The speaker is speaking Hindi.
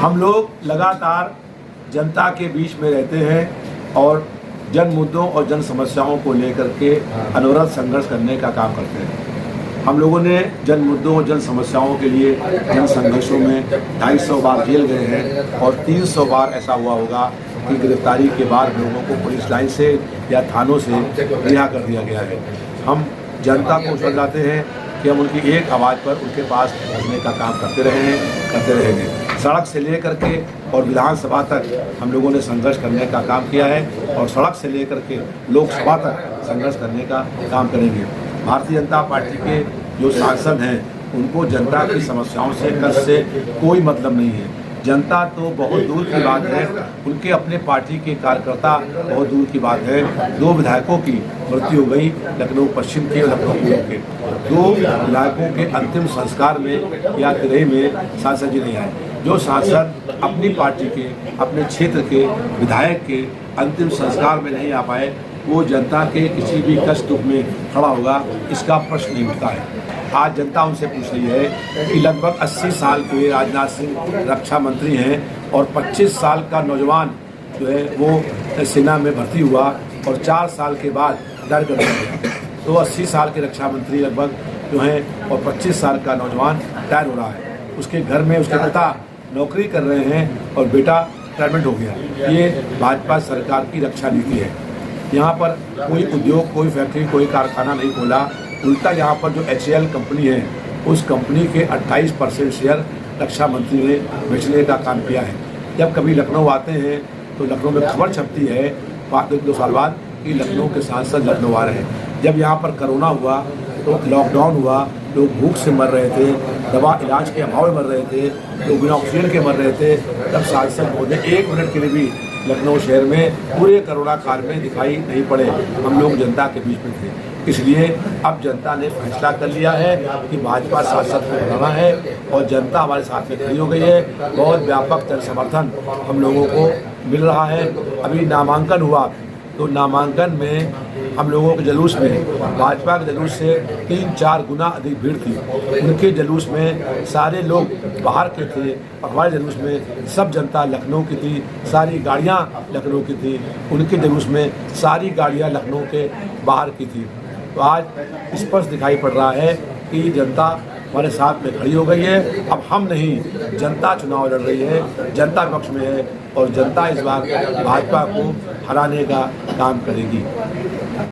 हम लोग लगातार जनता के बीच में रहते हैं और जन मुद्दों और जन समस्याओं को लेकर के अनवरत संघर्ष करने का काम करते हैं। हम लोगों ने जन मुद्दों और जन समस्याओं के लिए जन संघर्षों में 250 बार जेल गए हैं और 300 बार ऐसा हुआ होगा कि गिरफ्तारी के बाद लोगों को पुलिस लाइन से या थानों से रिहा कर दिया गया है। हम जनता को समझाते हैं कि हम उनकी एक आवाज़ पर उनके पास पहुँचने का काम करते रहे हैं, करते रहेंगे। सड़क से लेकर के और विधानसभा तक हम लोगों ने संघर्ष करने का काम किया है और सड़क से लेकर के लोकसभा तक संघर्ष करने का काम करेंगे। भारतीय जनता पार्टी के जो सांसद हैं उनको जनता की समस्याओं से कष्ट से कोई मतलब नहीं है। जनता तो बहुत दूर की बात है, उनके अपने पार्टी के कार्यकर्ता बहुत दूर की बात है। 2 विधायकों की मृत्यु हो गई, लखनऊ पश्चिम के और लखनऊ पूर्व के। 2 विधायकों के अंतिम संस्कार में या तिरई में सांसद जी नहीं आए। जो सांसद अपनी पार्टी के, अपने क्षेत्र के विधायक के अंतिम संस्कार में नहीं आ पाए, वो जनता के किसी भी कष्ट दुख में खड़ा होगा, इसका प्रश्न नहीं उठता है। आज जनता उनसे पूछ रही है कि लगभग 80 साल के राजनाथ सिंह रक्षा मंत्री हैं और 25 साल का नौजवान जो है वो सेना में भर्ती हुआ और 4 साल के बाद रिटायर कर दिया। तो 80 साल के रक्षा मंत्री लगभग जो हैं और 25 साल का नौजवान रिटायर हो रहा है। उसके घर में उसके पिता नौकरी कर रहे हैं और बेटा रिटायरमेंट हो गया। ये भाजपा सरकार की रक्षा नीति है। यहाँ पर कोई उद्योग, कोई फैक्ट्री, कोई कारखाना नहीं खोला। उल्टा यहाँ पर जो HAL कंपनी है उस कंपनी के 28% शेयर रक्षा मंत्री ने बेचने का काम किया है। जब कभी लखनऊ आते हैं तो लखनऊ में खबर छपती है 2 साल बाद कि लखनऊ के सांसद लखनऊ आ रहे हैं। जब यहाँ पर कोरोना हुआ तो लॉकडाउन हुआ, लोग भूख से मर रहे थे, दवा इलाज के अभाव में मर रहे थे, लोग बिना ऑक्सीजन के मर रहे थे, तब सांसद मोदी 1 मिनट के लिए भी लखनऊ शहर में पूरे कोरोना काल में दिखाई नहीं पड़े। हम लोग जनता के बीच में थे। इसलिए अब जनता ने फैसला कर लिया है कि भाजपा सांसद को बनाना है और जनता हमारे साथ में खड़ी हो गई है। बहुत व्यापक जन समर्थन हम लोगों को मिल रहा है। अभी नामांकन हुआ तो नामांकन में हम लोगों के जुलूस में भाजपा के जुलूस से 3-4 गुना अधिक भीड़ थी। उनके जुलूस में सारे लोग बाहर के थे और हमारे जुलूस में सब जनता लखनऊ की थी, सारी गाड़ियां लखनऊ की थी। उनके जुलूस में सारी गाड़ियां लखनऊ के बाहर की थी। तो आज स्पष्ट दिखाई पड़ रहा है कि जनता हमारे साथ में खड़ी हो गई है। अब हम नहीं, जनता चुनाव लड़ रही है, जनता पक्ष में है और जनता इस बार भाजपा को हराने का काम करेगी।